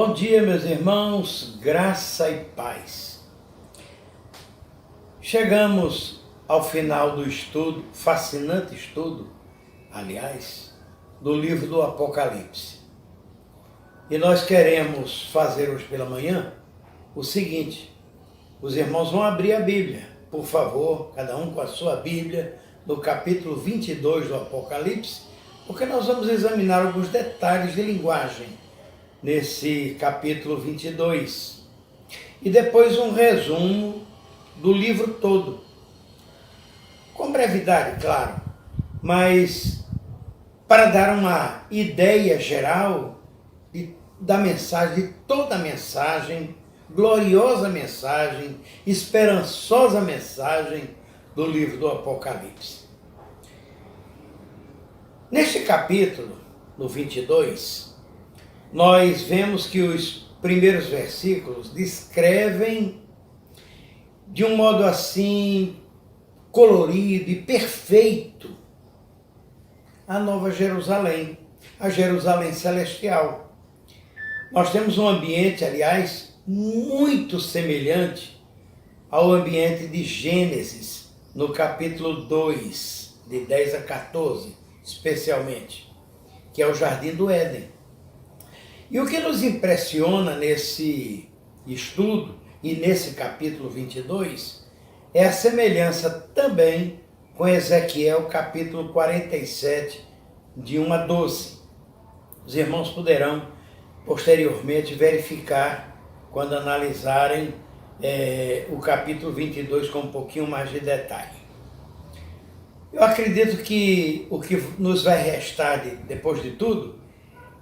Bom dia, meus irmãos, graça e paz. Chegamos ao final do estudo, fascinante estudo, aliás, do livro do Apocalipse. E nós queremos fazer hoje pela manhã o seguinte: os irmãos vão abrir a Bíblia, por favor, cada um com a sua Bíblia, no capítulo 22 do Apocalipse, porque nós vamos examinar alguns detalhes de linguagem nesse capítulo 22. E depois um resumo do livro todo. Com brevidade, claro, mas para dar uma ideia geral da mensagem, de toda a mensagem, gloriosa mensagem, esperançosa mensagem do livro do Apocalipse. Neste capítulo, no 22, nós vemos que os primeiros versículos descrevem de um modo assim colorido e perfeito a Nova Jerusalém, a Jerusalém celestial. Nós temos um ambiente, aliás, muito semelhante ao ambiente de Gênesis, no capítulo 2, de 10 a 14, especialmente, que é o Jardim do Éden. E o que nos impressiona nesse estudo e nesse capítulo 22 é a semelhança também com Ezequiel capítulo 47, de 1 a 12. Os irmãos poderão posteriormente verificar quando analisarem o capítulo 22 com um pouquinho mais de detalhe. Eu acredito que o que nos vai restar depois de tudo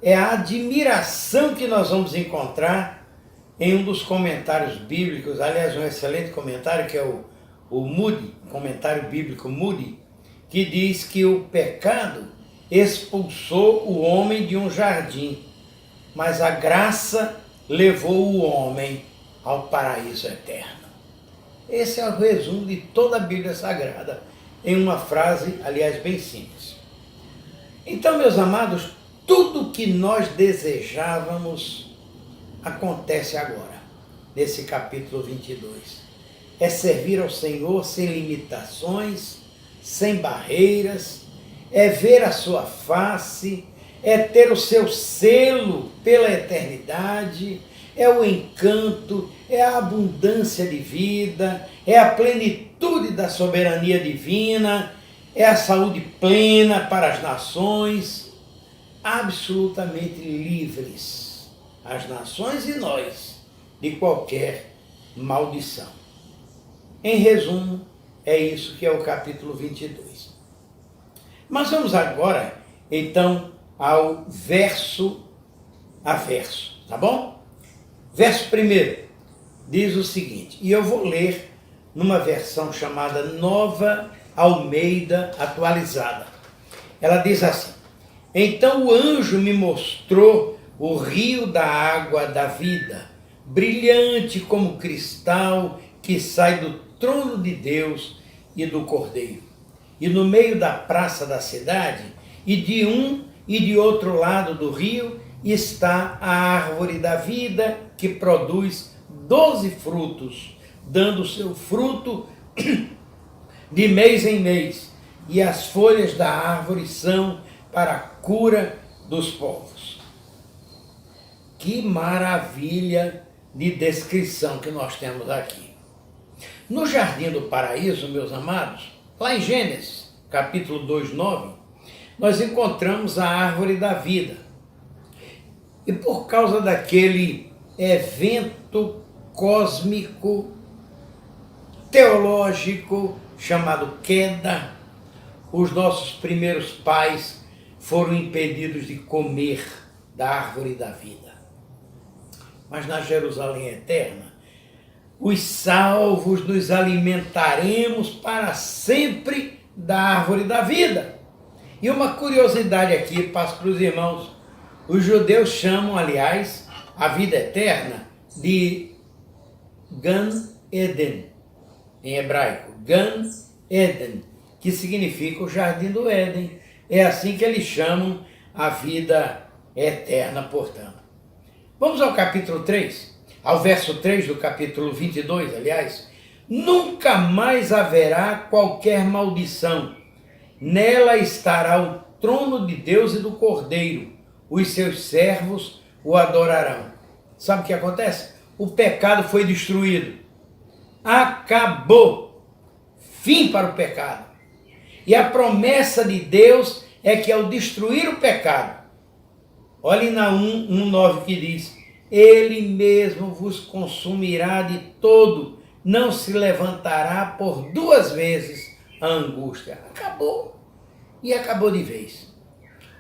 é a admiração que nós vamos encontrar em um dos comentários bíblicos, aliás, um excelente comentário, que é o Moody, comentário bíblico Moody, que diz que o pecado expulsou o homem de um jardim, mas a graça levou o homem ao paraíso eterno. Esse é o resumo de toda a Bíblia Sagrada, em uma frase, aliás, bem simples. Então, meus amados, tudo que nós desejávamos acontece agora, nesse capítulo 22. É servir ao Senhor sem limitações, sem barreiras, é ver a sua face, é ter o seu selo pela eternidade, é o encanto, é a abundância de vida, é a plenitude da soberania divina, é a saúde plena para as nações, absolutamente livres, as nações e nós, de qualquer maldição. Em resumo, é isso que é o capítulo 22. Mas vamos agora, então, ao verso a verso, tá bom? Verso 1 diz o seguinte, e eu vou ler numa versão chamada Nova Almeida Atualizada. Ela diz assim: então o anjo me mostrou o rio da água da vida, brilhante como cristal que sai do trono de Deus e do Cordeiro. E no meio da praça da cidade, e de um e de outro lado do rio, está a árvore da vida que produz 12 frutos, dando seu fruto de mês em mês. E as folhas da árvore são para a cura dos povos. Que maravilha de descrição que nós temos aqui. No Jardim do Paraíso, meus amados, lá em Gênesis, capítulo 2, 9, nós encontramos a árvore da vida. E por causa daquele evento cósmico, teológico, chamado queda, os nossos primeiros pais foram impedidos de comer da árvore da vida. Mas na Jerusalém eterna, os salvos nos alimentaremos para sempre da árvore da vida. E uma curiosidade aqui, passo para os irmãos, os judeus chamam, aliás, a vida eterna de Gan Eden, em hebraico, Gan Eden, que significa o Jardim do Éden. É assim que eles chamam a vida eterna, portanto. Vamos ao capítulo 3, ao verso 3 do capítulo 22, aliás. Nunca mais haverá qualquer maldição. Nela estará o trono de Deus e do Cordeiro. Os seus servos o adorarão. Sabe o que acontece? O pecado foi destruído. Acabou. Fim para o pecado. E a promessa de Deus é que ao destruir o pecado, olhe na 1:9 que diz, Ele mesmo vos consumirá de todo, não se levantará por 2 vezes a angústia. Acabou. E acabou de vez.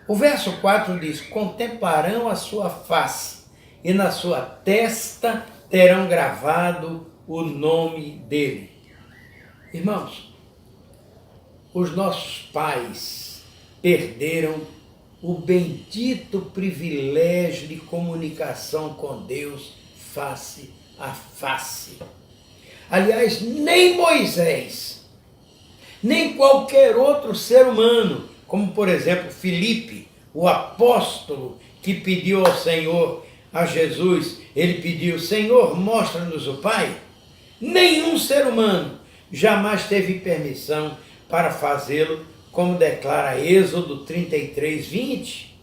O verso 4 diz, contemplarão a sua face, e na sua testa terão gravado o nome dele. Irmãos, os nossos pais perderam o bendito privilégio de comunicação com Deus face a face. Aliás, nem Moisés, nem qualquer outro ser humano, como por exemplo Filipe, o apóstolo que pediu ao Senhor, a Jesus, ele pediu, Senhor, mostra-nos o Pai. Nenhum ser humano jamais teve permissão para fazê-lo, como declara Êxodo 33:20.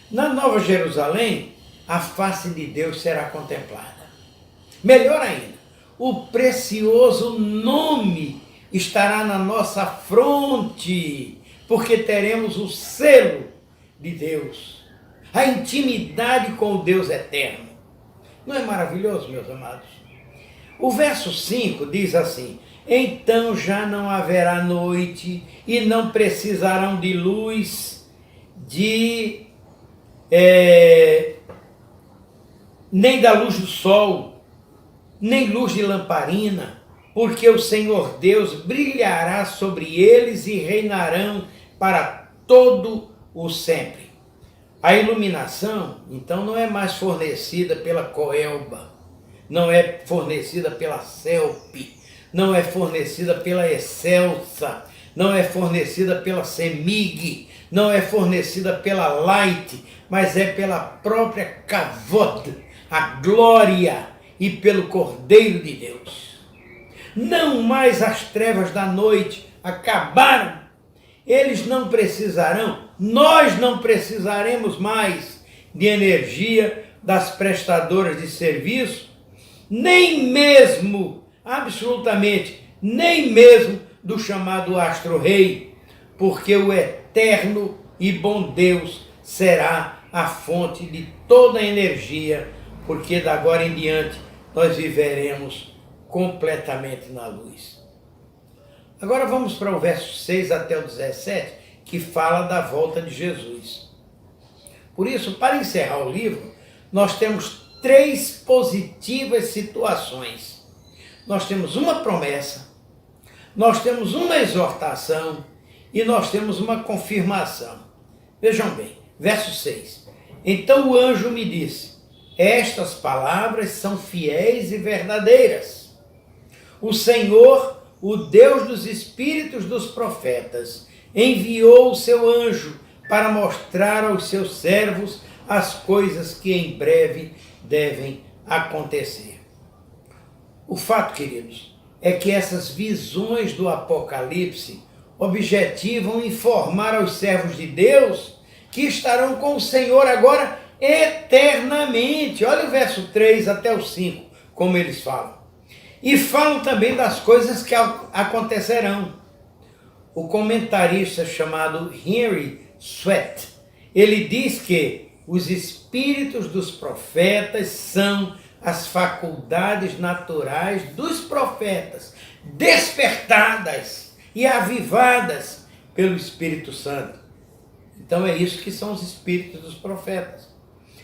Na Nova Jerusalém, a face de Deus será contemplada. Melhor ainda, o precioso nome estará na nossa fronte, porque teremos o selo de Deus, a intimidade com o Deus eterno. Não é maravilhoso, meus amados? O verso 5 diz assim, então já não haverá noite e não precisarão de luz, nem da luz do sol, nem luz de lamparina, porque o Senhor Deus brilhará sobre eles e reinarão para todo o sempre. A iluminação, então, não é mais fornecida pela Coelba, não é fornecida pela Celp, não é fornecida pela Excelsa, não é fornecida pela Semig, não é fornecida pela Light, mas é pela própria Kavod, a glória, e pelo Cordeiro de Deus. Não mais as trevas da noite acabaram. Eles não precisarão, nós não precisaremos mais de energia das prestadoras de serviço, nem mesmo, absolutamente, nem mesmo do chamado astro-rei, porque o eterno e bom Deus será a fonte de toda a energia, porque da agora em diante nós viveremos completamente na luz. Agora vamos para o verso 6 até o 17, que fala da volta de Jesus. Por isso, para encerrar o livro, nós temos 3 positivas situações. Nós temos uma promessa, nós temos uma exortação e nós temos uma confirmação. Vejam bem, verso 6. Então o anjo me disse, estas palavras são fiéis e verdadeiras. O Senhor, o Deus dos espíritos dos profetas, enviou o seu anjo para mostrar aos seus servos as coisas que em breve devem acontecer. O fato, queridos, é que essas visões do Apocalipse objetivam informar aos servos de Deus que estarão com o Senhor agora eternamente. Olha o verso 3 até o 5, como eles falam. E falam também das coisas que acontecerão. O comentarista chamado Henry Sweat, ele diz que os espíritos dos profetas são as faculdades naturais dos profetas, despertadas e avivadas pelo Espírito Santo. Então é isso que são os espíritos dos profetas.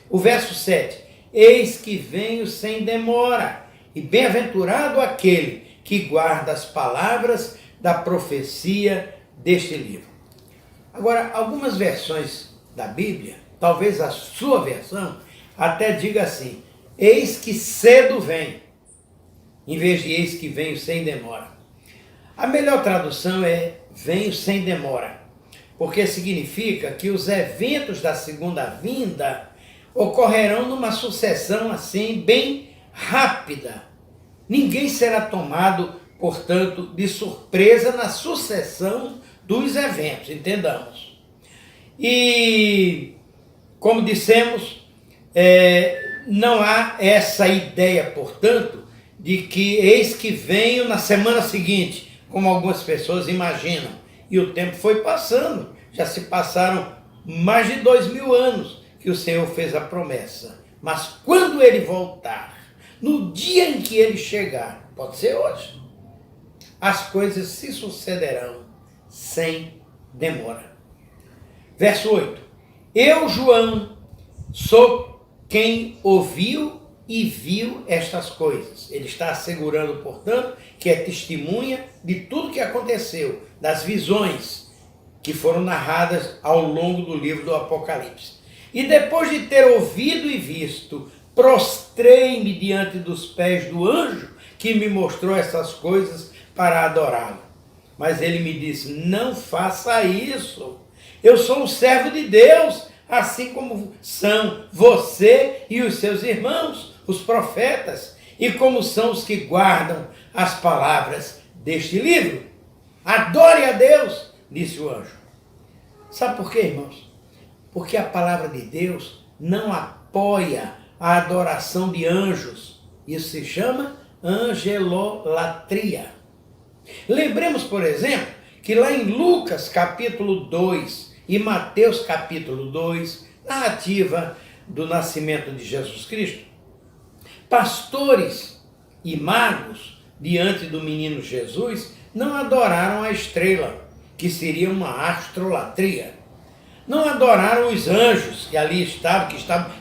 O verso 7, eis que venho sem demora, e bem-aventurado aquele que guarda as palavras da profecia deste livro. Agora, algumas versões da Bíblia, talvez a sua versão, até diga assim, eis que cedo vem, em vez de eis que venho sem demora. A melhor tradução é venho sem demora, porque significa que os eventos da segunda vinda ocorrerão numa sucessão assim bem rápida. Ninguém será tomado, portanto, de surpresa na sucessão dos eventos, entendamos. E, como dissemos, não há essa ideia, portanto, de que eis que venho na semana seguinte, como algumas pessoas imaginam. E o tempo foi passando, já se passaram mais de 2000 anos que o Senhor fez a promessa. Mas quando ele voltar, no dia em que ele chegar, pode ser hoje, as coisas se sucederão sem demora. Verso 8. Eu, João, sou quem ouviu e viu estas coisas. Ele está assegurando, portanto, que é testemunha de tudo que aconteceu, das visões que foram narradas ao longo do livro do Apocalipse. E depois de ter ouvido e visto, prostrei-me diante dos pés do anjo que me mostrou essas coisas para adorá-lo. Mas ele me disse, não faça isso. Eu sou um servo de Deus, assim como são você e os seus irmãos, os profetas, e como são os que guardam as palavras deste livro. Adore a Deus, disse o anjo. Sabe por quê, irmãos? Porque a palavra de Deus não apoia a adoração de anjos. Isso se chama angelolatria. Lembremos, por exemplo, que lá em Lucas capítulo 2 e Mateus capítulo 2, narrativa do nascimento de Jesus Cristo, pastores e magos diante do menino Jesus não adoraram a estrela, que seria uma astrolatria. Não adoraram os anjos que ali estavam,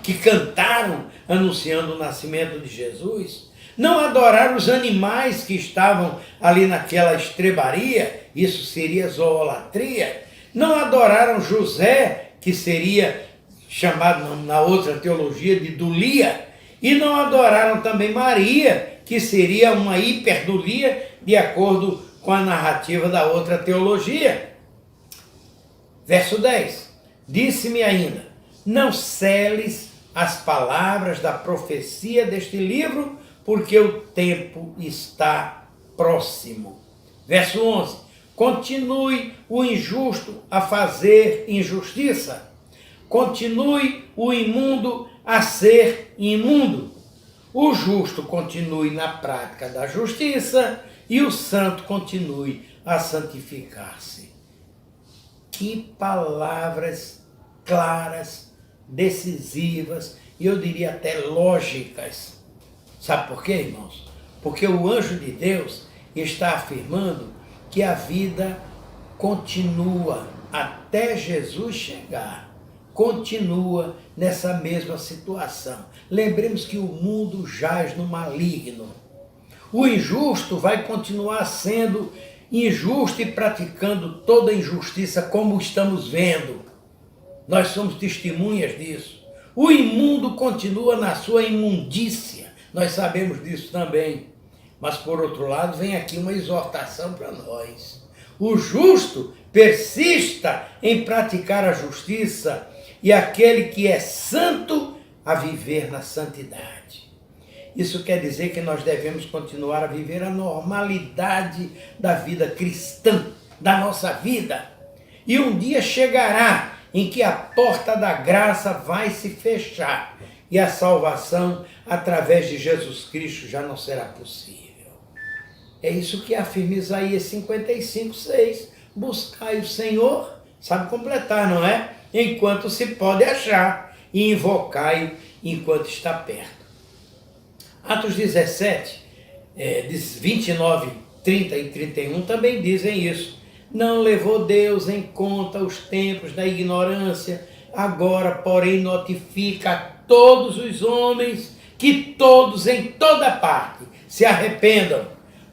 que cantaram anunciando o nascimento de Jesus. Não adoraram os animais que estavam ali naquela estrebaria, isso seria zoolatria. Não adoraram José, que seria chamado na outra teologia de dulia. E não adoraram também Maria, que seria uma hiperdulia, de acordo com a narrativa da outra teologia. Verso 10. Disse-me ainda, não seles as palavras da profecia deste livro, porque o tempo está próximo. Verso 11. Continue o injusto a fazer injustiça. Continue o imundo a ser imundo. O justo continue na prática da justiça e o santo continue a santificar-se. Que palavras claras, decisivas e eu diria até lógicas. Sabe por quê, irmãos? Porque o anjo de Deus está afirmando que a vida continua até Jesus chegar. Continua nessa mesma situação. Lembremos que o mundo jaz no maligno. O injusto vai continuar sendo injusto e praticando toda injustiça, como estamos vendo. Nós somos testemunhas disso. O imundo continua na sua imundícia. Nós sabemos disso também. Mas, por outro lado, vem aqui uma exortação para nós. O justo persista em praticar a justiça e aquele que é santo a viver na santidade. Isso quer dizer que nós devemos continuar a viver a normalidade da vida cristã, da nossa vida. E um dia chegará em que a porta da graça vai se fechar e a salvação através de Jesus Cristo já não será possível. É isso que afirma Isaías 55:6. Buscai o Senhor, sabe completar, não é? Enquanto se pode achar, e invocai-o enquanto está perto. Atos 17, 29, 30 e 31 também dizem isso. Não levou Deus em conta os tempos da ignorância, agora, porém, notifica a todos os homens que todos em toda parte se arrependam,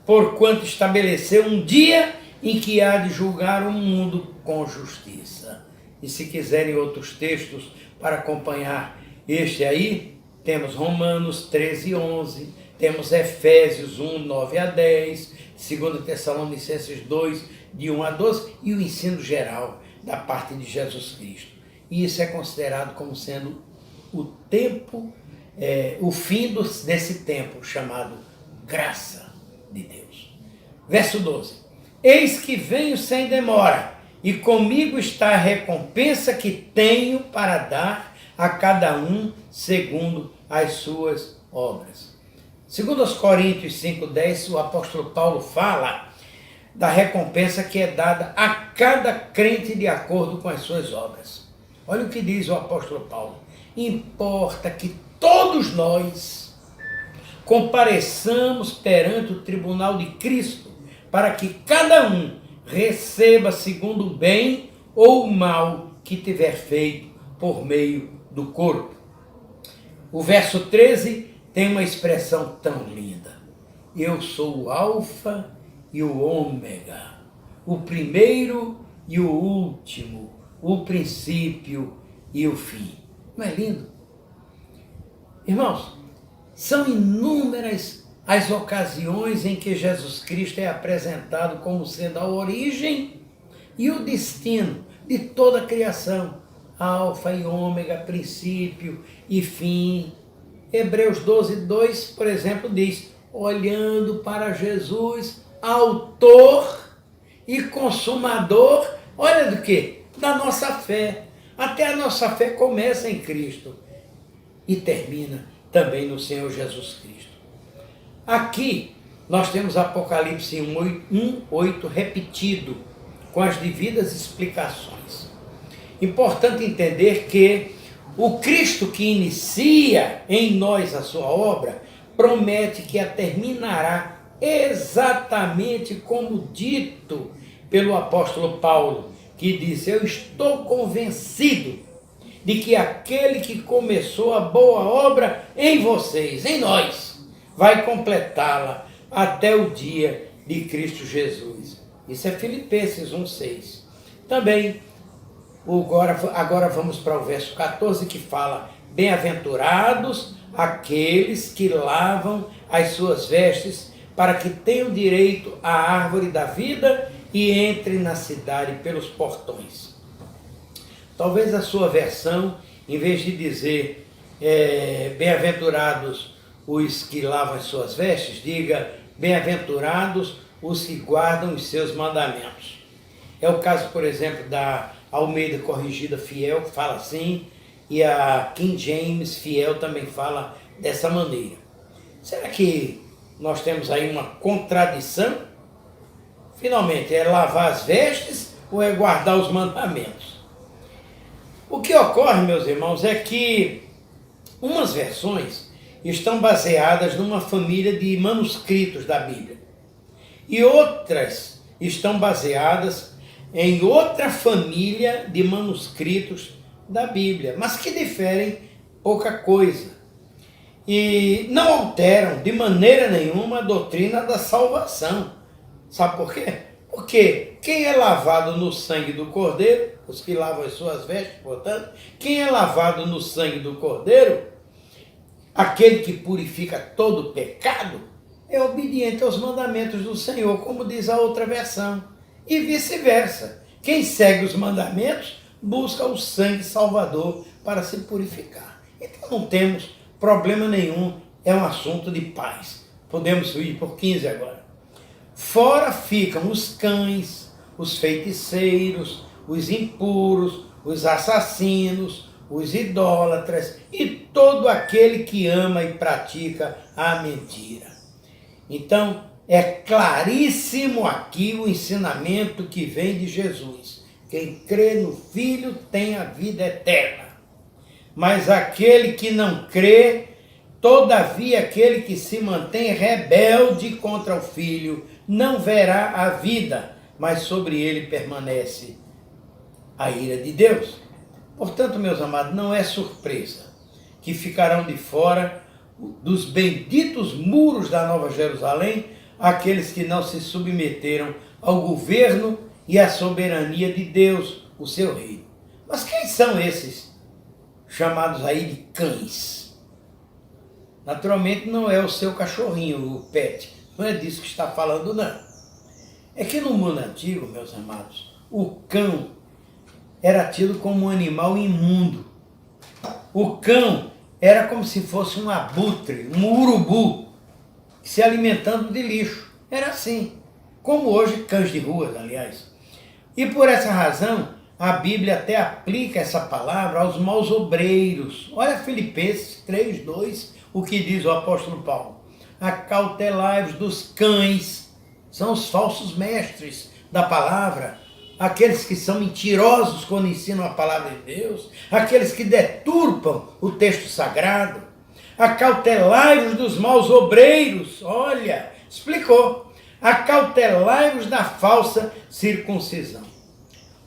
porquanto estabeleceu um dia em que há de julgar o mundo com justiça. E se quiserem outros textos para acompanhar este aí, temos Romanos 13:11, temos Efésios 1:9-10, 2 Tessalonicenses 2, de 1-12, e o ensino geral da parte de Jesus Cristo. E isso é considerado como sendo o tempo, o fim desse tempo, chamado graça de Deus. Verso 12. Eis que venho sem demora, e comigo está a recompensa que tenho para dar a cada um segundo as suas obras. Segundo aos Coríntios 5,10, o apóstolo Paulo fala da recompensa que é dada a cada crente de acordo com as suas obras. Olha o que diz o apóstolo Paulo. Importa que todos nós compareçamos perante o tribunal de Cristo, para que cada um receba segundo o bem ou o mal que tiver feito por meio do corpo. O verso 13 tem uma expressão tão linda. Eu sou o alfa e o ômega, o primeiro e o último, o princípio e o fim. Não é lindo? Irmãos, são inúmeras as ocasiões em que Jesus Cristo é apresentado como sendo a origem e o destino de toda a criação. Alfa e ômega, princípio e fim. Hebreus 12:2, por exemplo, diz: olhando para Jesus, autor e consumador, olha do quê? Da nossa fé. Até a nossa fé começa em Cristo e termina também no Senhor Jesus Cristo. Aqui nós temos Apocalipse 1:8 repetido, com as devidas explicações. Importante entender que o Cristo que inicia em nós a sua obra, promete que a terminará exatamente como dito pelo apóstolo Paulo, que disse: eu estou convencido de que aquele que começou a boa obra em vocês, em nós, vai completá-la até o dia de Cristo Jesus. Isso é Filipenses 1:6. Também, agora vamos para o verso 14, que fala: bem-aventurados aqueles que lavam as suas vestes, para que tenham direito à árvore da vida e entrem na cidade pelos portões. Talvez a sua versão, em vez de dizer bem-aventurados os que lavam as suas vestes, diga: bem-aventurados os que guardam os seus mandamentos. É o caso, por exemplo, da Almeida Corrigida Fiel, que fala assim, e a King James Fiel também fala dessa maneira. Será que nós temos aí uma contradição? Finalmente, é lavar as vestes ou é guardar os mandamentos? O que ocorre, meus irmãos, é que umas versões estão baseadas numa família de manuscritos da Bíblia e outras estão baseadas em outra família de manuscritos da Bíblia, mas que diferem pouca coisa e não alteram de maneira nenhuma a doutrina da salvação. Sabe por quê? Porque quem é lavado no sangue do Cordeiro, os que lavam as suas vestes, portanto, quem é lavado no sangue do Cordeiro, aquele que purifica todo o pecado, é obediente aos mandamentos do Senhor, como diz a outra versão. E vice-versa. Quem segue os mandamentos busca o sangue salvador para se purificar. Então não temos problema nenhum, é um assunto de paz. Podemos ir por 15 agora. Fora ficam os cães, os feiticeiros, os impuros, os assassinos, os idólatras e todo aquele que ama e pratica a mentira. Então, é claríssimo aqui o ensinamento que vem de Jesus. Quem crê no Filho tem a vida eterna. Mas aquele que não crê, todavia aquele que se mantém rebelde contra o Filho, não verá a vida, mas sobre ele permanece a ira de Deus. Portanto, meus amados, não é surpresa que ficarão de fora dos benditos muros da Nova Jerusalém aqueles que não se submeteram ao governo e à soberania de Deus, o seu reino. Mas quem são esses chamados aí de cães? Naturalmente não é o seu cachorrinho, o pet. Não é disso que está falando, não. É que no mundo antigo, meus amados, o cão era tido como um animal imundo. O cão era como se fosse um abutre, um urubu, se alimentando de lixo. Era assim, como hoje cães de rua, aliás. E por essa razão, a Bíblia até aplica essa palavra aos maus obreiros. Olha Filipenses 3:2, o que diz o apóstolo Paulo. Acautelai-vos dos cães, são os falsos mestres da palavra, aqueles que são mentirosos quando ensinam a palavra de Deus, aqueles que deturpam o texto sagrado. Acautelai-vos dos maus obreiros, olha, explicou. Acautelai-vos da falsa circuncisão.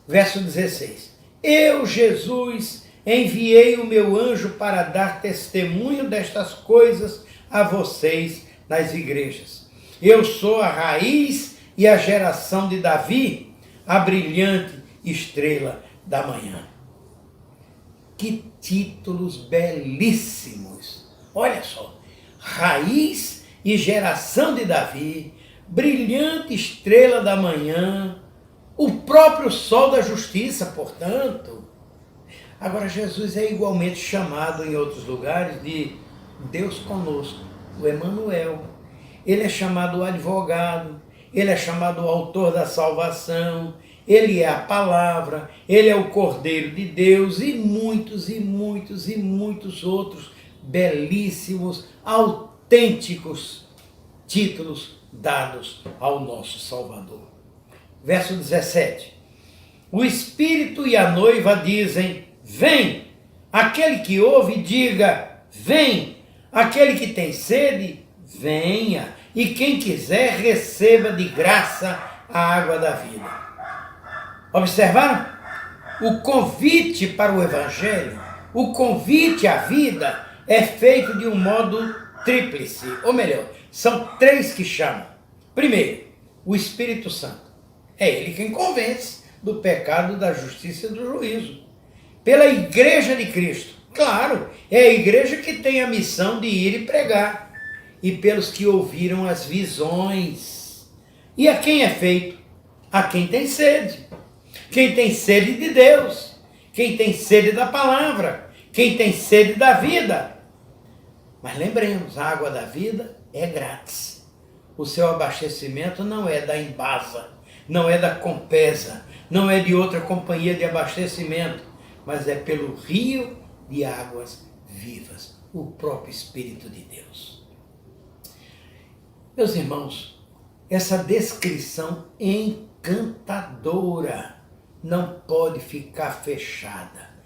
Verso 16. Eu, Jesus, enviei o meu anjo para dar testemunho destas coisas a vocês nas igrejas. Eu sou a raiz e a geração de Davi, a brilhante estrela da manhã. Que títulos belíssimos! Olha só, raiz e geração de Davi, brilhante estrela da manhã, o próprio sol da justiça, portanto. Agora, Jesus é igualmente chamado em outros lugares de Deus conosco, o Emanuel. Ele é chamado o advogado, ele é chamado o autor da salvação, ele é a palavra, ele é o Cordeiro de Deus e muitos e muitos e muitos outros belíssimos, autênticos títulos dados ao nosso Salvador. Verso 17. O Espírito e a noiva dizem, vem. Aquele que ouve, diga, vem. Aquele que tem sede, venha. E quem quiser, receba de graça a água da vida. Observaram? O convite para o Evangelho, o convite à vida é feito de um modo tríplice. Ou melhor, são três que chamam. Primeiro, o Espírito Santo. É ele quem convence do pecado, da justiça e do juízo. Pela Igreja de Cristo. Claro, é a igreja que tem a missão de ir e pregar. E pelos que ouviram as visões. E a quem é feito? A quem tem sede. Quem tem sede de Deus. Quem tem sede da palavra. Quem tem sede da vida. Mas lembremos, a água da vida é grátis. O seu abastecimento não é da Embasa, não é da Compesa, não é de outra companhia de abastecimento, mas é pelo rio de águas vivas, o próprio Espírito de Deus. Meus irmãos, essa descrição encantadora não pode ficar fechada.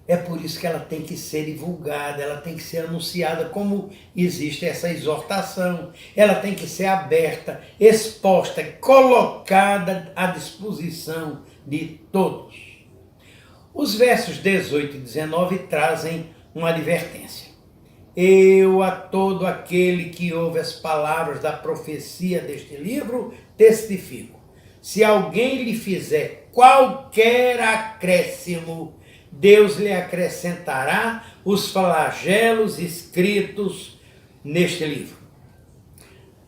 É por isso que ela tem que ser divulgada, ela tem que ser anunciada, como existe essa exortação. Ela tem que ser aberta, exposta, colocada à disposição de todos. Os versos 18 e 19 trazem uma advertência. Eu a todo aquele que ouve as palavras da profecia deste livro testifico. Se alguém lhe fizer qualquer acréscimo, Deus lhe acrescentará os flagelos escritos neste livro.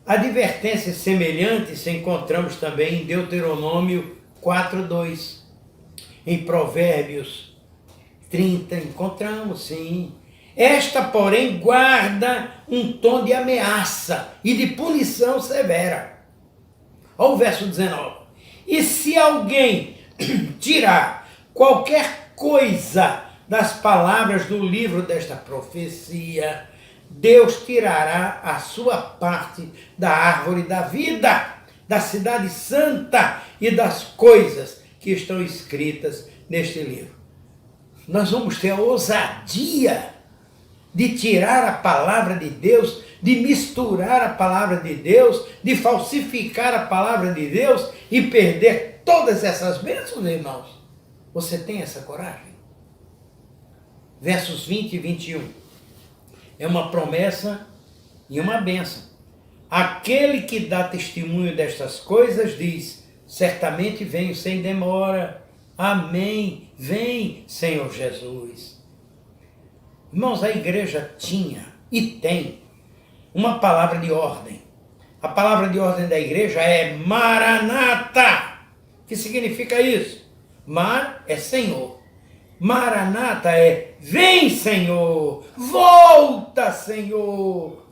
Advertências semelhantes encontramos também em Deuteronômio 4:2. Em Provérbios 30 encontramos, sim. Esta, porém, guarda um tom de ameaça e de punição severa. Olha o verso 19. E se alguém tirar qualquer coisa das palavras do livro desta profecia, Deus tirará a sua parte da árvore da vida, da cidade santa e das coisas que estão escritas neste livro. Nós vamos ter a ousadia de tirar a palavra de Deus, de misturar a palavra de Deus, de falsificar a palavra de Deus e perder todas essas bênçãos, irmãos. Você tem essa coragem? Versos 20 e 21. É uma promessa e uma bênção. Aquele que dá testemunho destas coisas diz, certamente venho sem demora. Amém. Vem, Senhor Jesus. Irmãos, a igreja tinha e tem uma palavra de ordem. A palavra de ordem da igreja é Maranata. O que significa isso? Mar é Senhor. Maranata é vem, Senhor, volta, Senhor.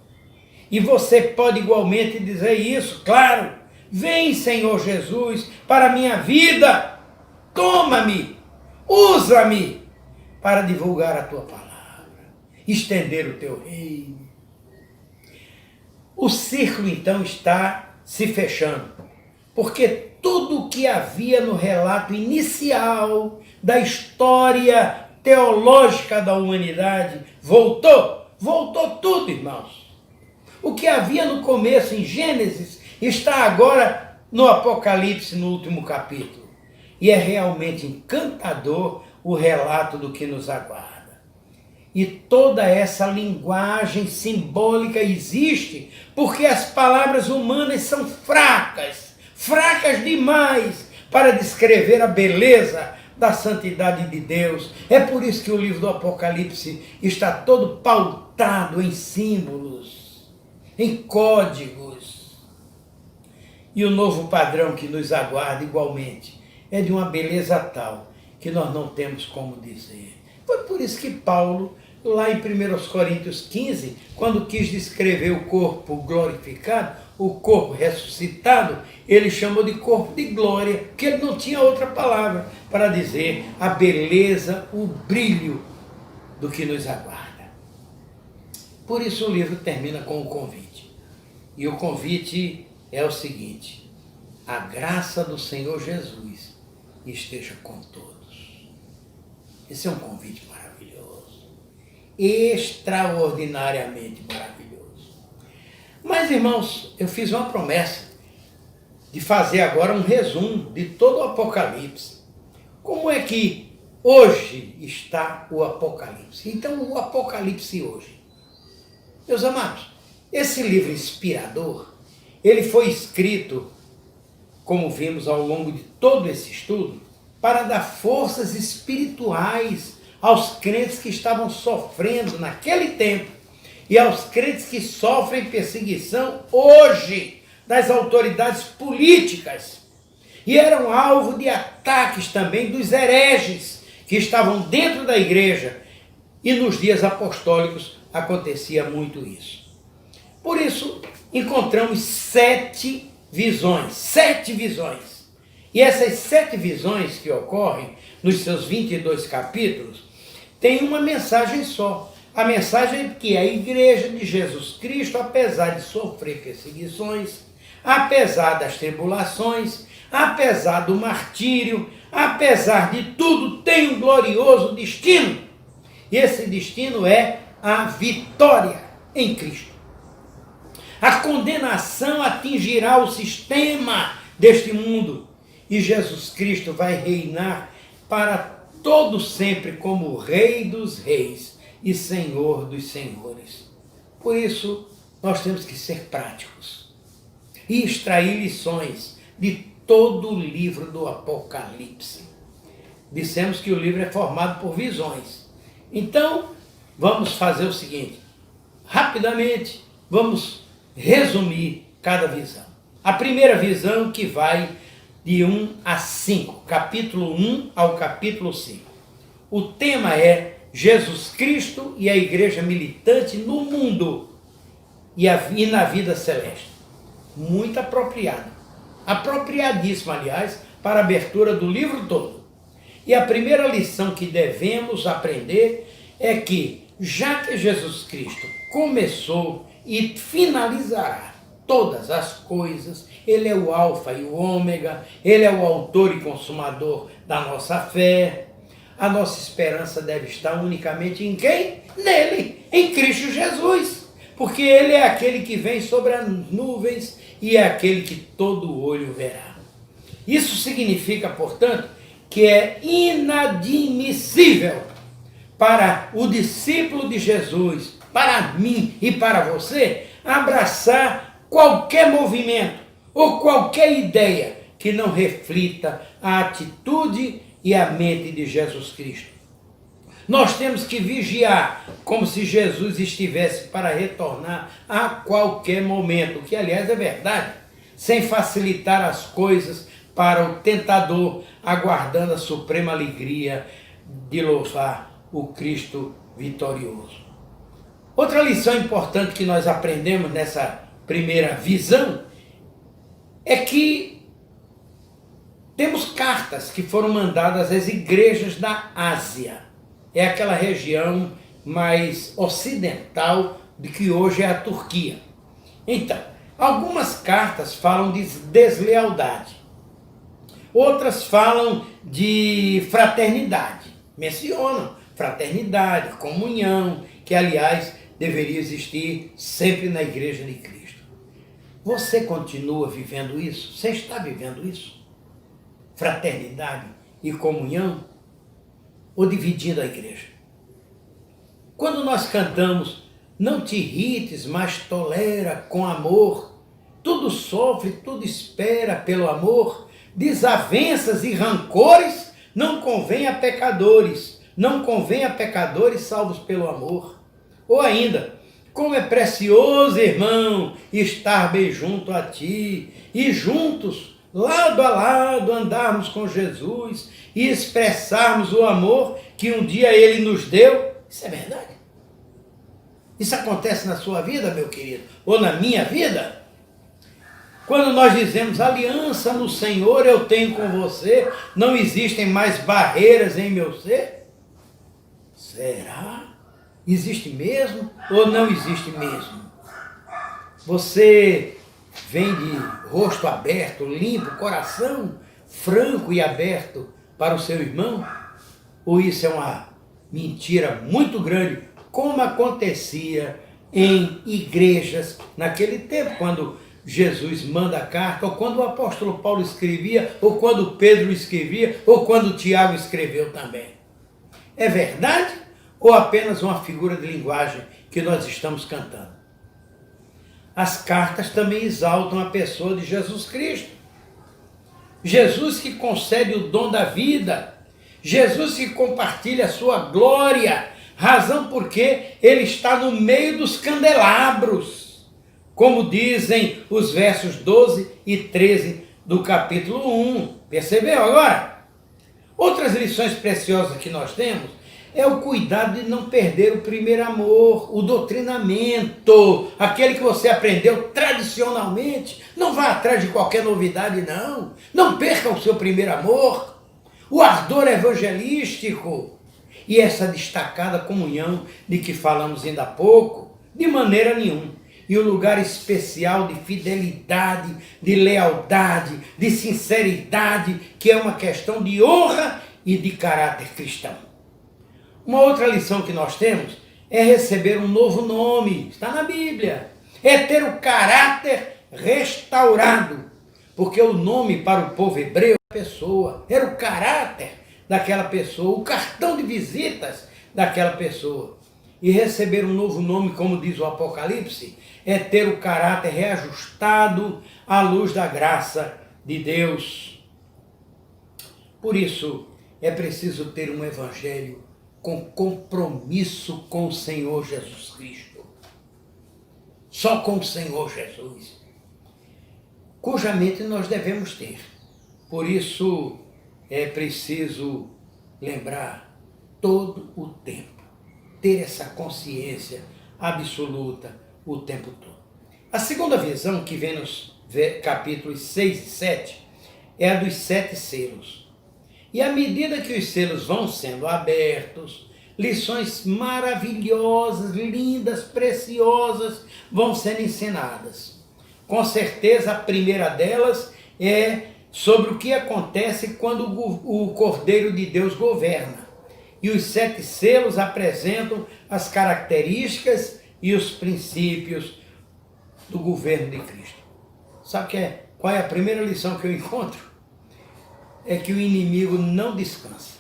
E você pode igualmente dizer isso, claro. Vem, Senhor Jesus, para a minha vida. Toma-me, usa-me para divulgar a tua palavra, estender o teu reino. O círculo então está se fechando, porque tudo o que havia no relato inicial da história teológica da humanidade voltou tudo, irmãos. O que havia no começo em Gênesis está agora no Apocalipse, no último capítulo. E é realmente encantador o relato do que nos aguarda. E toda essa linguagem simbólica existe porque as palavras humanas são fracas demais para descrever a beleza da santidade de Deus. É por isso que o livro do Apocalipse está todo pautado em símbolos, em códigos. E o novo padrão que nos aguarda igualmente é de uma beleza tal que nós não temos como dizer. Foi por isso que Paulo, lá em 1 Coríntios 15, quando quis descrever o corpo glorificado, o corpo ressuscitado, ele chamou de corpo de glória, porque ele não tinha outra palavra para dizer a beleza, o brilho do que nos aguarda. Por isso o livro termina com um convite. E o convite é o seguinte: a graça do Senhor Jesus esteja com todos. Esse é um convite maravilhoso, extraordinariamente maravilhoso. Mas, irmãos, eu fiz uma promessa de fazer agora um resumo de todo o Apocalipse. Como é que hoje está o Apocalipse? Então, o Apocalipse hoje. Meus amados, esse livro inspirador, ele foi escrito, como vimos ao longo de todo esse estudo, para dar forças espirituais aos crentes que estavam sofrendo naquele tempo e aos crentes que sofrem perseguição hoje das autoridades políticas. E eram alvo de ataques também dos hereges que estavam dentro da igreja. E nos dias apostólicos acontecia muito isso. Por isso, encontramos 7 visões. E essas 7 visões que ocorrem nos seus 22 capítulos têm uma mensagem só. A mensagem é que a igreja de Jesus Cristo, apesar de sofrer perseguições, apesar das tribulações, apesar do martírio, apesar de tudo, tem um glorioso destino. E esse destino é a vitória em Cristo. A condenação atingirá o sistema deste mundo e Jesus Cristo vai reinar para todo sempre como Rei dos Reis e Senhor dos Senhores. Por isso, nós temos que ser práticos e extrair lições de todo o livro do Apocalipse. Dissemos que o livro é formado por visões. Então, vamos fazer o seguinte: rapidamente, vamos resumir cada visão. A primeira visão, que vai de 1 a 5, capítulo 1 ao capítulo 5. O tema é Jesus Cristo e a igreja militante no mundo e na vida celeste. Muito apropriado. Apropriadíssimo, aliás, para a abertura do livro todo. E a primeira lição que devemos aprender é que, já que Jesus Cristo começou e finalizará todas as coisas, ele é o alfa e o ômega, ele é o autor e consumador da nossa fé. A nossa esperança deve estar unicamente em quem? Nele, em Cristo Jesus. Porque ele é aquele que vem sobre as nuvens e é aquele que todo olho verá. Isso significa, portanto, que é inadmissível para o discípulo de Jesus, para mim e para você, abraçar qualquer movimento ou qualquer ideia que não reflita a atitude e a mente de Jesus Cristo. Nós temos que vigiar como se Jesus estivesse para retornar a qualquer momento, o que aliás é verdade, sem facilitar as coisas para o tentador, aguardando a suprema alegria de louvar o Cristo vitorioso. Outra lição importante que nós aprendemos nessa primeira visão é que temos cartas que foram mandadas às igrejas da Ásia. É aquela região mais ocidental de que hoje é a Turquia. Então, algumas cartas falam de deslealdade. Outras falam de fraternidade. Mencionam fraternidade, comunhão, que aliás deveria existir sempre na igreja de Cristo. Você continua vivendo isso? Você está vivendo isso? Fraternidade e comunhão? Ou dividindo a igreja? Quando nós cantamos, não te irrites, mas tolera com amor, tudo sofre, tudo espera pelo amor, desavenças e rancores não convém a pecadores, não convém a pecadores salvos pelo amor. Ou ainda, como é precioso, irmão, estar bem junto a ti e juntos, lado a lado, andarmos com Jesus e expressarmos o amor que um dia Ele nos deu. Isso é verdade? Isso acontece na sua vida, meu querido? Ou na minha vida? Quando nós dizemos aliança no Senhor eu tenho com você, não existem mais barreiras em meu ser? Será? Existe mesmo ou não existe mesmo? Você vem de rosto aberto, limpo, coração franco e aberto para o seu irmão? Ou isso é uma mentira muito grande, como acontecia em igrejas naquele tempo, quando Jesus manda a carta, ou quando o apóstolo Paulo escrevia, ou quando Pedro escrevia, ou quando Tiago escreveu também? É verdade ou apenas uma figura de linguagem que nós estamos cantando? As cartas também exaltam a pessoa de Jesus Cristo. Jesus que concede o dom da vida, Jesus que compartilha a sua glória, razão porque Ele está no meio dos candelabros, como dizem os versos 12 e 13 do capítulo 1. Percebeu agora? Outras lições preciosas que nós temos é o cuidado de não perder o primeiro amor, o doutrinamento, aquele que você aprendeu tradicionalmente. Não vá atrás de qualquer novidade, não. Não perca o seu primeiro amor, o ardor evangelístico e essa destacada comunhão de que falamos ainda há pouco, de maneira nenhuma. E o lugar especial de fidelidade, de lealdade, de sinceridade, que é uma questão de honra e de caráter cristão. Uma outra lição que nós temos é receber um novo nome, está na Bíblia. É ter o caráter restaurado, porque o nome para o povo hebreu é a pessoa, era o caráter daquela pessoa, o cartão de visitas daquela pessoa. E receber um novo nome, como diz o Apocalipse, é ter o caráter reajustado à luz da graça de Deus. Por isso, é preciso ter um evangelho com compromisso com o Senhor Jesus Cristo. Só com o Senhor Jesus, cuja mente nós devemos ter. Por isso, é preciso lembrar todo o tempo, ter essa consciência absoluta o tempo todo. A segunda visão, que vem nos capítulos 6 e 7, é a dos 7 selos. E à medida que os selos vão sendo abertos, lições maravilhosas, lindas, preciosas vão sendo ensinadas. Com certeza a primeira delas é sobre o que acontece quando o Cordeiro de Deus governa. E os 7 selos apresentam as características e os princípios do governo de Cristo. Sabe qual é a primeira lição que eu encontro? É que o inimigo não descansa.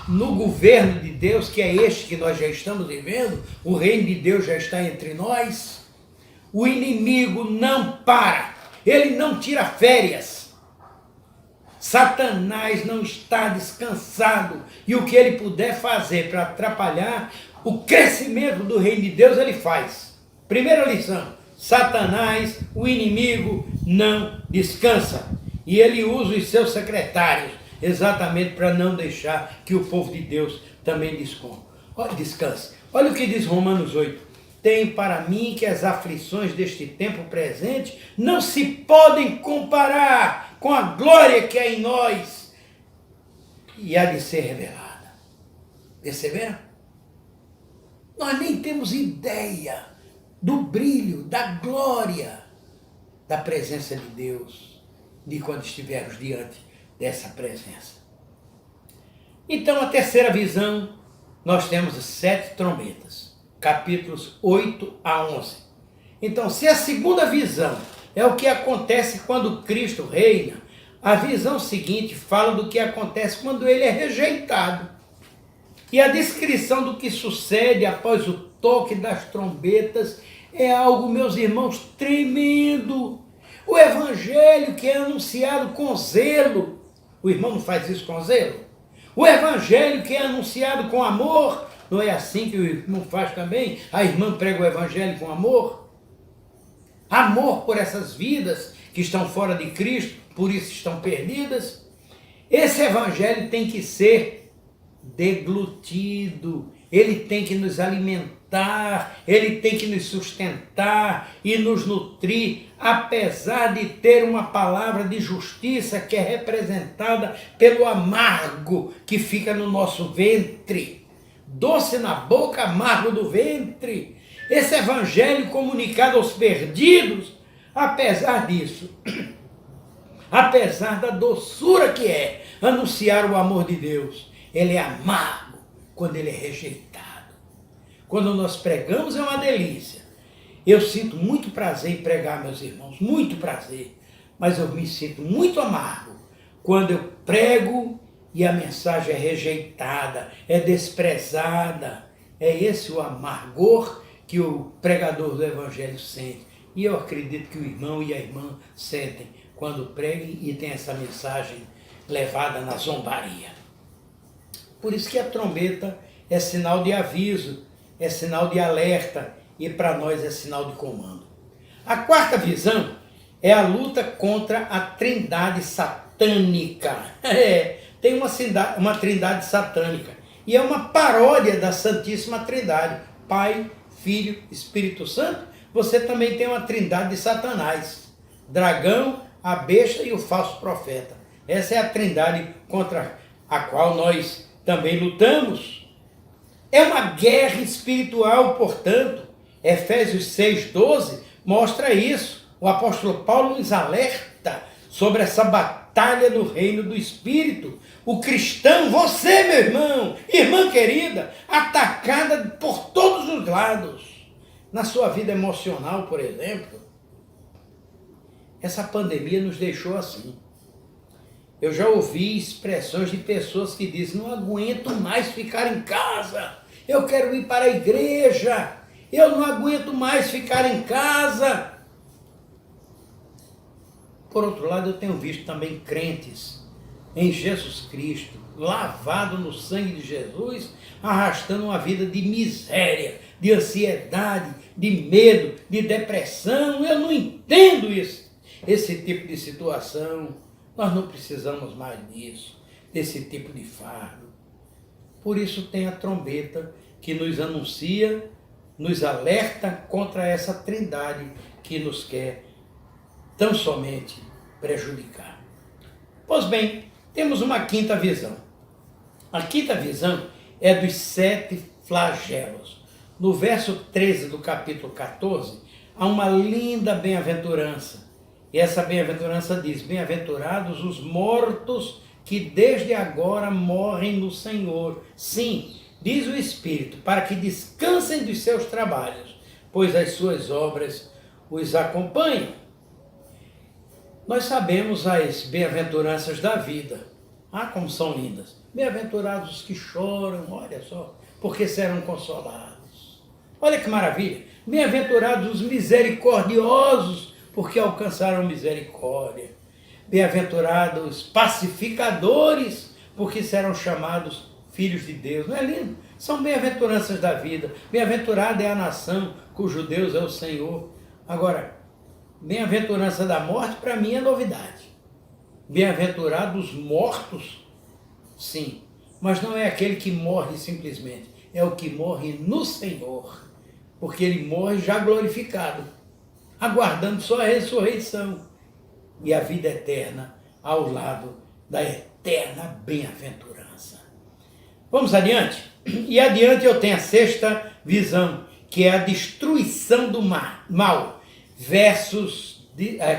No governo de Deus, que é este que nós já estamos vivendo, o reino de Deus já está entre nós, o inimigo não para, ele não tira férias. Satanás não está descansado, e o que ele puder fazer para atrapalhar o crescimento do reino de Deus, ele faz. Primeira lição: Satanás, o inimigo, não descansa. E ele usa os seus secretários, exatamente para não deixar que o povo de Deus também descanse. Olha o que diz Romanos 8. Tenho para mim que as aflições deste tempo presente não se podem comparar com a glória que há em nós e há de ser revelada. Perceberam? Nós nem temos ideia do brilho, da glória, da presença de Deus, de quando estivermos diante dessa presença. Então, a terceira visão, nós temos as 7 trombetas, capítulos 8 a 11. Então, se a segunda visão é o que acontece quando Cristo reina, a visão seguinte fala do que acontece quando ele é rejeitado. E a descrição do que sucede após o toque das trombetas é algo, meus irmãos, tremendo. O evangelho que é anunciado com zelo, o irmão não faz isso com zelo? O evangelho que é anunciado com amor, não é assim que o irmão faz também? A irmã prega o evangelho com amor? Amor por essas vidas que estão fora de Cristo, por isso estão perdidas. Esse evangelho tem que ser deglutido, ele tem que nos alimentar, ele tem que nos sustentar e nos nutrir, apesar de ter uma palavra de justiça que é representada pelo amargo que fica no nosso ventre. Doce na boca, amargo do ventre. Esse evangelho comunicado aos perdidos, apesar disso, apesar da doçura que é anunciar o amor de Deus, ele é amargo quando ele é rejeitado. Quando nós pregamos é uma delícia. Eu sinto muito prazer em pregar, meus irmãos, muito prazer. Mas eu me sinto muito amargo quando eu prego e a mensagem é rejeitada, é desprezada. É esse o amargor que o pregador do evangelho sente. E eu acredito que o irmão e a irmã sentem quando pregam e tem essa mensagem levada na zombaria. Por isso que a trombeta é sinal de aviso, é sinal de alerta e para nós é sinal de comando. A quarta visão é a luta contra a trindade satânica. Tem uma trindade satânica e é uma paródia da Santíssima Trindade. Pai, Filho, Espírito Santo. Você também tem uma trindade de Satanás. Dragão, a besta e o falso profeta. Essa é a trindade contra a qual nós também lutamos. É uma guerra espiritual, portanto. Efésios 6,12 mostra isso. O apóstolo Paulo nos alerta sobre essa batalha no reino do Espírito. O cristão, você, meu irmão, irmã querida, atacada por todos os lados. Na sua vida emocional, por exemplo, essa pandemia nos deixou assim. Eu já ouvi expressões de pessoas que dizem, não aguento mais ficar em casa, eu quero ir para a igreja, eu não aguento mais ficar em casa. Por outro lado, eu tenho visto também crentes em Jesus Cristo, lavado no sangue de Jesus, arrastando uma vida de miséria, de ansiedade, de medo, de depressão. Eu não entendo isso, esse tipo de situação. Nós não precisamos mais disso, desse tipo de fardo. Por isso tem a trombeta que nos anuncia, nos alerta contra essa trindade que nos quer tão somente prejudicar. Pois bem, temos uma quinta visão. A quinta visão é dos 7 flagelos. No verso 13 do capítulo 14, há uma linda bem-aventurança. E essa bem-aventurança diz, bem-aventurados os mortos que desde agora morrem no Senhor. Sim, diz o Espírito, para que descansem dos seus trabalhos, pois as suas obras os acompanham. Nós sabemos as bem-aventuranças da vida. Ah, como são lindas. Bem-aventurados os que choram, olha só, porque serão consolados. Olha que maravilha. Bem-aventurados os misericordiosos, porque alcançaram misericórdia. Bem-aventurados pacificadores, porque serão chamados filhos de Deus. Não é lindo? São bem-aventuranças da vida. Bem-aventurada é a nação cujo Deus é o Senhor. Agora, bem-aventurança da morte, para mim, é novidade. Bem-aventurados mortos sim, mas não é aquele que morre simplesmente, é o que morre no Senhor, porque ele morre já glorificado, aguardando só a ressurreição e a vida eterna ao lado da eterna bem-aventurança. Vamos adiante? E adiante eu tenho a sexta visão, que é a destruição do mal.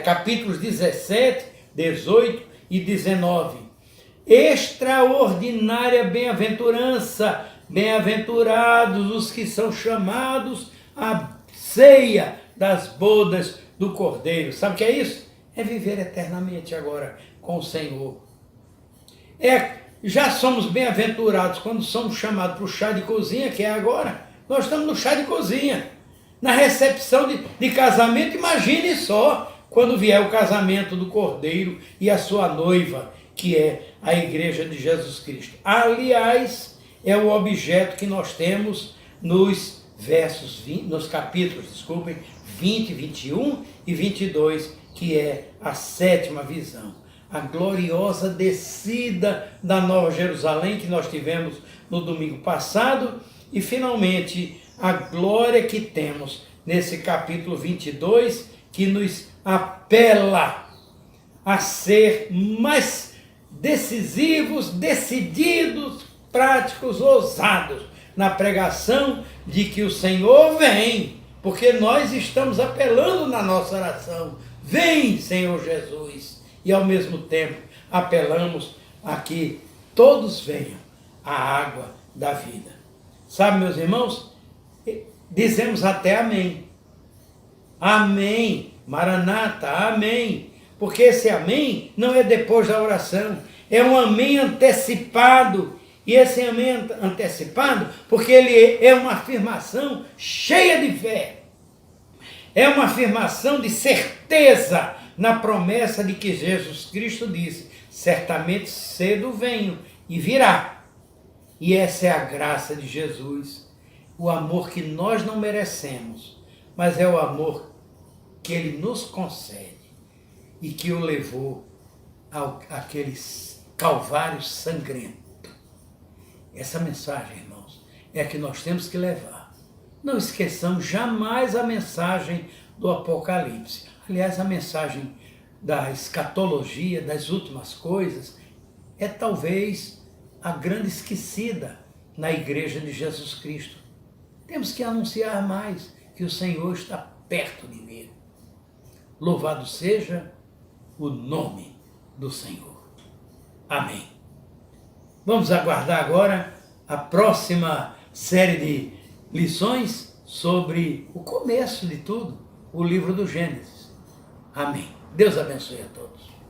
Capítulos 17, 18 e 19. Extraordinária bem-aventurança, bem-aventurados os que são chamados à ceia das bodas do Cordeiro. Sabe o que é isso? É viver eternamente agora com o Senhor. Já somos bem-aventurados quando somos chamados para o chá de cozinha, que é agora. Nós estamos no chá de cozinha, na recepção de casamento. Imagine só quando vier o casamento do Cordeiro e a sua noiva, que é a Igreja de Jesus Cristo. Aliás, é o objeto que nós temos nos capítulos 20, 21 e 22, que é a sétima visão. A gloriosa descida da Nova Jerusalém que nós tivemos no domingo passado e, finalmente, a glória que temos nesse capítulo 22, que nos apela a ser mais decisivos, decididos, práticos, ousados na pregação de que o Senhor vem, porque nós estamos apelando na nossa oração. Vem, Senhor Jesus! E ao mesmo tempo apelamos a que todos venham à água da vida. Sabe, meus irmãos, dizemos até amém. Amém, Maranata, amém. Porque esse amém não é depois da oração, é um amém antecipado. E esse amém antecipado, porque ele é uma afirmação cheia de fé. É uma afirmação de certeza na promessa de que Jesus Cristo disse: certamente cedo venho e virá. E essa é a graça de Jesus, o amor que nós não merecemos, mas é o amor que Ele nos concede e que o levou àquele calvário sangrento. Essa mensagem, irmãos, é a que nós temos que levar. Não esqueçamos jamais a mensagem do Apocalipse. Aliás, a mensagem da escatologia, das últimas coisas, é talvez a grande esquecida na Igreja de Jesus Cristo. Temos que anunciar mais que o Senhor está perto de vir. Louvado seja o nome do Senhor. Amém. Vamos aguardar agora a próxima série de lições sobre o começo de tudo, o livro do Gênesis. Amém. Deus abençoe a todos.